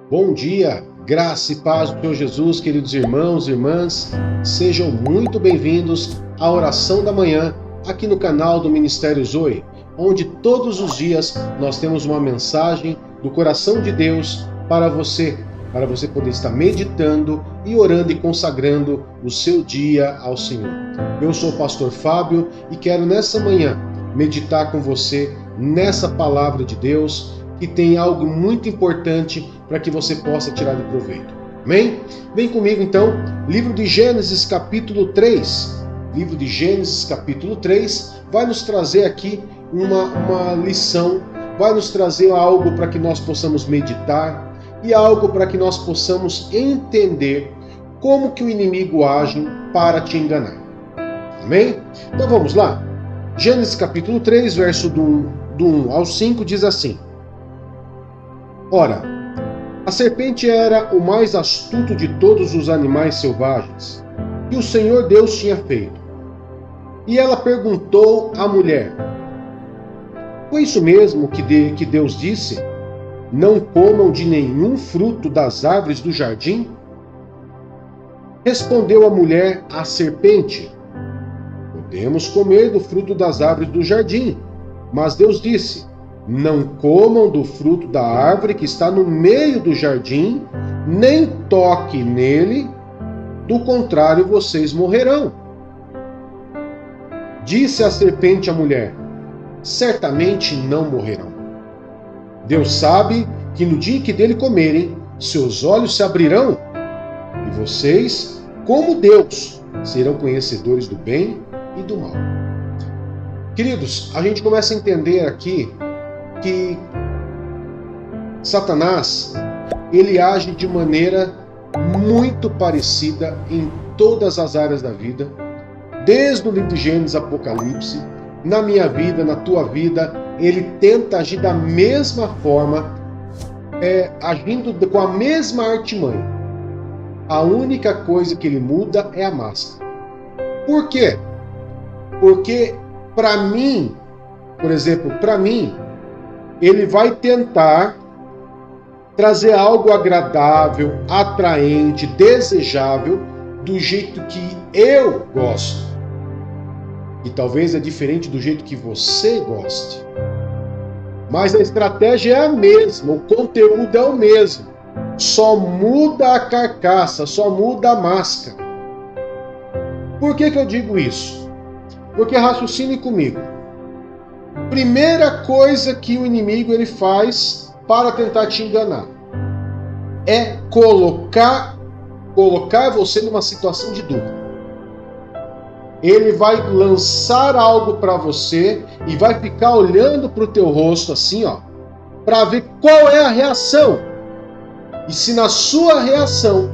Bom dia, graça e paz do Senhor Jesus, queridos irmãos e irmãs. Sejam muito bem-vindos à oração da manhã aqui no canal do Ministério Zoe, onde todos os dias nós temos uma mensagem do coração de Deus para você poder estar meditando e orando e consagrando o seu dia ao Senhor. Eu sou o pastor Fábio e quero nessa manhã meditar com você nessa palavra de Deus que tem algo muito importante para que você possa tirar de proveito. Amém? Vem comigo então, livro de Gênesis capítulo 3. Livro de Gênesis capítulo 3 vai nos trazer aqui uma lição, vai nos trazer algo para que nós possamos meditar e algo para que nós possamos entender como que o inimigo age para te enganar. Amém? Então vamos lá. Gênesis capítulo 3, verso do 1 ao 5 diz assim: Ora, a serpente era o mais astuto de todos os animais selvagens que o Senhor Deus tinha feito. E ela perguntou à mulher: Foi isso mesmo que Deus disse? Não comam de nenhum fruto das árvores do jardim? Respondeu a mulher à serpente: Podemos comer do fruto das árvores do jardim. Mas Deus disse: Não comam do fruto da árvore que está no meio do jardim, nem toque nele, do contrário vocês morrerão. Disse a serpente à mulher: Certamente não morrerão. Deus sabe que no dia que dele comerem, seus olhos se abrirão, e vocês, como Deus, serão conhecedores do bem e do mal. Queridos, a gente começa a entender aqui que Satanás, ele age de maneira muito parecida em todas as áreas da vida, desde o livro de Gênesis, Apocalipse, na minha vida, na tua vida, ele tenta agir da mesma forma, agindo com a mesma artimanha. A única coisa que ele muda é a máscara. Por quê? Porque para mim, por exemplo, ele vai tentar trazer algo agradável, atraente, desejável, do jeito que eu gosto. E talvez é diferente do jeito que você goste. Mas a estratégia é a mesma, o conteúdo é o mesmo. Só muda a carcaça, só muda a máscara. Por que eu digo isso? Porque raciocine comigo. Primeira coisa que o inimigo ele faz para tentar te enganar é colocar você numa situação de dúvida. Ele vai lançar algo para você e vai ficar olhando para o teu rosto assim, ó, para ver qual é a reação. E se na sua reação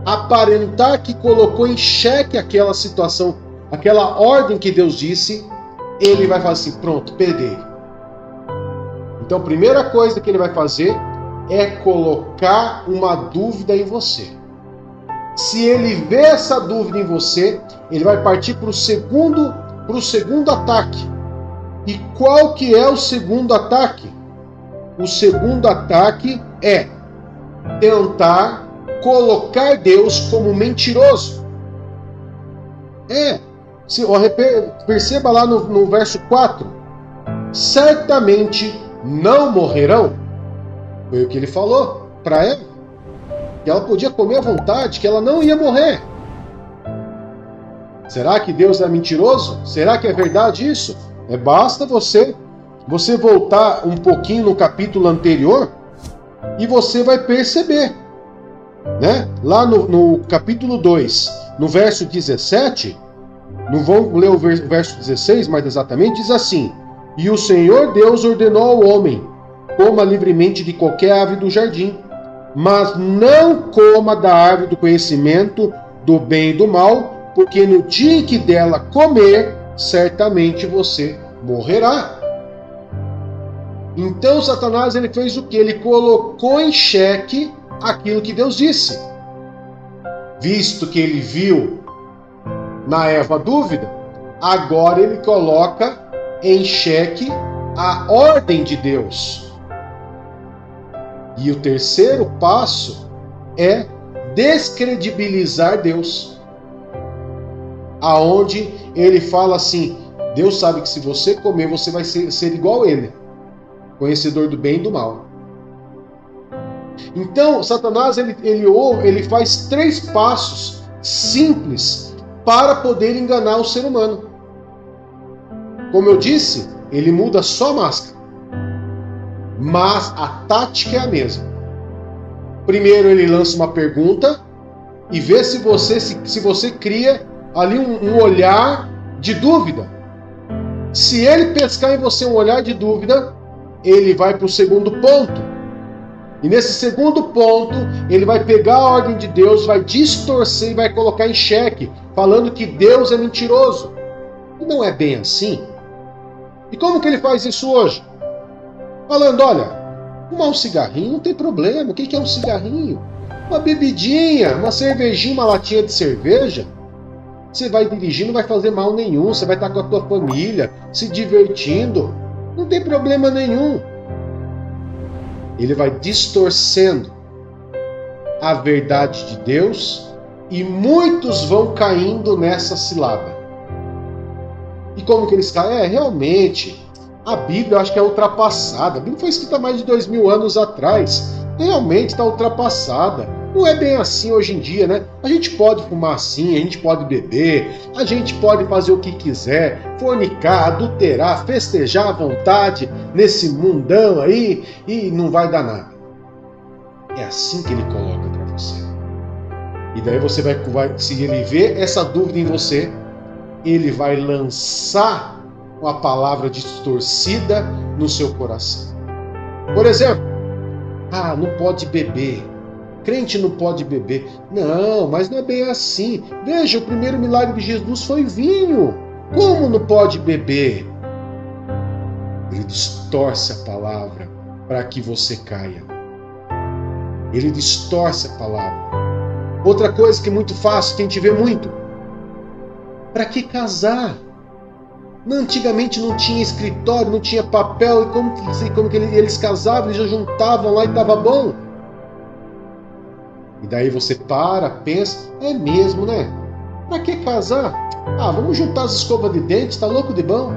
aparentar que colocou em xeque aquela situação, aquela ordem que Deus disse, ele vai falar assim: pronto, peguei. Então a primeira coisa que ele vai fazer é colocar uma dúvida em você. Se ele vê essa dúvida em você, ele vai partir para o segundo ataque. E qual que é o segundo ataque? O segundo ataque é tentar colocar Deus como mentiroso. Perceba lá no verso 4. Certamente não morrerão. Foi o que ele falou para ela. Que ela podia comer à vontade, que ela não ia morrer. Será que Deus é mentiroso? Será que é verdade isso? Basta você voltar um pouquinho no capítulo anterior e você vai perceber. Né? Lá no capítulo 2, no verso 17, não vamos ler o verso 16, mas exatamente diz assim: E o Senhor Deus ordenou ao homem: coma livremente de qualquer ave do jardim, mas não coma da árvore do conhecimento do bem e do mal, porque no dia em que dela comer, certamente você morrerá. Então Satanás ele fez o que? Ele colocou em xeque aquilo que Deus disse. Visto que ele viu na Eva a dúvida, agora ele coloca em xeque a ordem de Deus. E o terceiro passo é descredibilizar Deus. Aonde ele fala assim, Deus sabe que se você comer, você vai ser igual a ele, conhecedor do bem e do mal. Então, Satanás ele faz 3 passos simples para poder enganar o ser humano. Como eu disse, ele muda só a máscara, mas a tática é a mesma. Primeiro ele lança uma pergunta e vê se você cria ali um olhar de dúvida. Se ele pescar em você um olhar de dúvida, ele vai para o segundo ponto. E nesse segundo ponto, ele vai pegar a ordem de Deus, vai distorcer e vai colocar em xeque, falando que Deus é mentiroso. E não é bem assim. E como que ele faz isso hoje? Falando, olha, fumar um cigarrinho não tem problema. O que é um cigarrinho? Uma bebidinha, uma cervejinha, uma latinha de cerveja. Você vai dirigir, não vai fazer mal nenhum. Você vai estar com a tua família, se divertindo. Não tem problema nenhum. Ele vai distorcendo a verdade de Deus e muitos vão caindo nessa cilada. E como que eles caem? Realmente, a Bíblia eu acho que é ultrapassada. A Bíblia foi escrita há mais de 2000 anos atrás. Realmente está ultrapassada. Não é bem assim hoje em dia, né? A gente pode fumar assim, a gente pode beber, a gente pode fazer o que quiser, fornicar, adulterar, festejar à vontade nesse mundão aí e não vai dar nada. É assim que ele coloca para você. E daí você vai, se ele vê essa dúvida em você, ele vai lançar uma palavra distorcida no seu coração. Por exemplo, não pode beber. Crente não pode beber. Não, mas não é bem assim. Veja, o primeiro milagre de Jesus foi vinho. Como não pode beber? Ele distorce a palavra para que você caia. Ele distorce a palavra. Outra coisa que é muito fácil, que a gente vê muito. Para que casar? Antigamente não tinha escritório, não tinha papel. E como que eles casavam, eles já juntavam lá e estava bom. E daí você pensa, é mesmo, né? Pra que casar? Vamos juntar as escovas de dentes, tá louco de bom?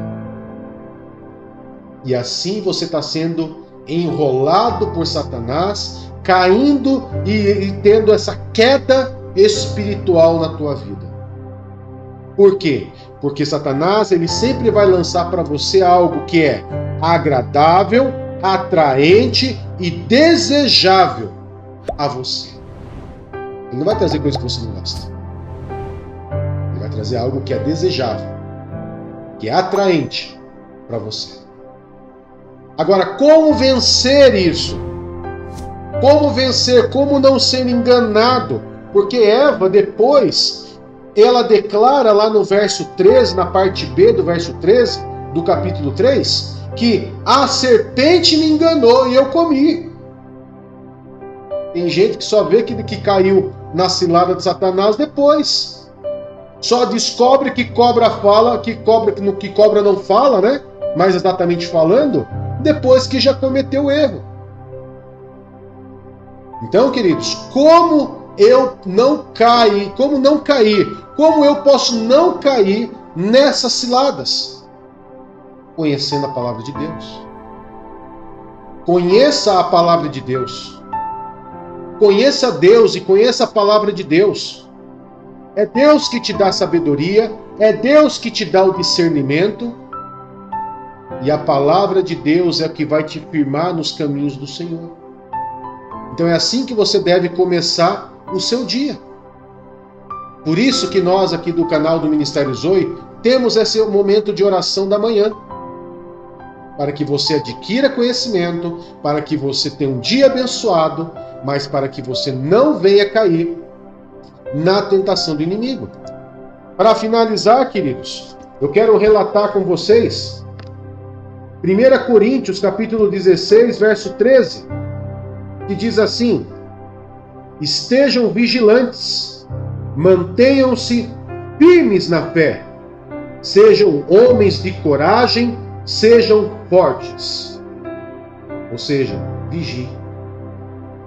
E assim você está sendo enrolado por Satanás, caindo e tendo essa queda espiritual na tua vida. Por quê? Porque Satanás ele sempre vai lançar para você algo que é agradável, atraente e desejável a você. Ele não vai trazer coisa que você não gosta. Ele vai trazer algo que é desejável, que é atraente para você. Agora, como vencer isso? Como vencer? Como não ser enganado? Porque Eva, depois, ela declara lá no verso 13, na parte B do verso 13, do capítulo 3, que a serpente me enganou e eu comi. Tem gente que só vê que caiu na cilada de Satanás depois. Só descobre que cobra fala, que cobra não fala, né? Mais exatamente falando, depois que já cometeu o erro. Então, queridos, como eu não cair, como eu posso não cair nessas ciladas? Conhecendo a palavra de Deus. Conheça a palavra de Deus. Conheça Deus e conheça a palavra de Deus. É Deus que te dá sabedoria, é Deus que te dá o discernimento, e a palavra de Deus é a que vai te firmar nos caminhos do Senhor. Então é assim que você deve começar o seu dia. Por isso que nós aqui do canal do Ministério Zoe temos esse momento de oração da manhã, para que você adquira conhecimento, para que você tenha um dia abençoado, mas para que você não venha cair na tentação do inimigo. Para finalizar, queridos, eu quero relatar com vocês 1 Coríntios, capítulo 16, verso 13, que diz assim: estejam vigilantes, mantenham-se firmes na fé, sejam homens de coragem, sejam fortes. Ou seja, vigie.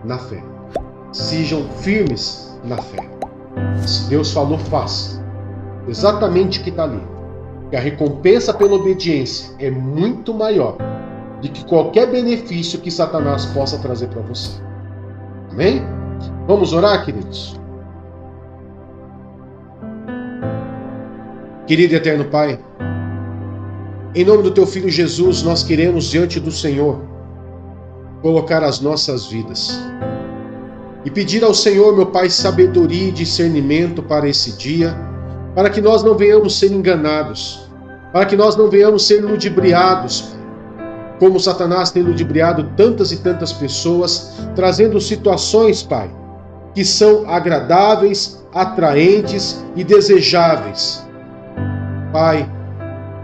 na fé. Sejam firmes na fé. Se Deus falou, faça. Exatamente o que está ali. Que a recompensa pela obediência é muito maior do que qualquer benefício que Satanás possa trazer para você. Amém? Vamos orar, queridos? Querido e eterno Pai, em nome do Teu Filho Jesus, nós queremos diante do Senhor colocar as nossas vidas e pedir ao Senhor, meu Pai, sabedoria e discernimento para esse dia, para que nós não venhamos ser enganados, para que nós não venhamos ser ludibriados, como Satanás tem ludibriado tantas e tantas pessoas, trazendo situações, Pai, que são agradáveis, atraentes e desejáveis. Pai,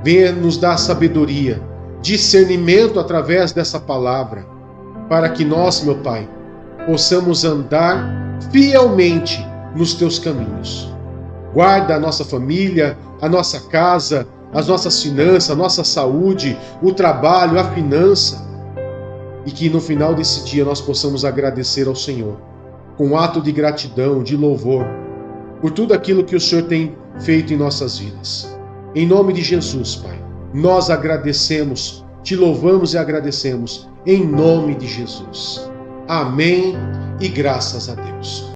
venha nos dar sabedoria, discernimento através dessa palavra, para que nós, meu Pai, possamos andar fielmente nos Teus caminhos. Guarda a nossa família, a nossa casa, as nossas finanças, a nossa saúde, o trabalho, a finança, e que no final desse dia nós possamos agradecer ao Senhor, com um ato de gratidão, de louvor, por tudo aquilo que o Senhor tem feito em nossas vidas. Em nome de Jesus, Pai, nós agradecemos, te louvamos e agradecemos, em nome de Jesus. Amém e graças a Deus.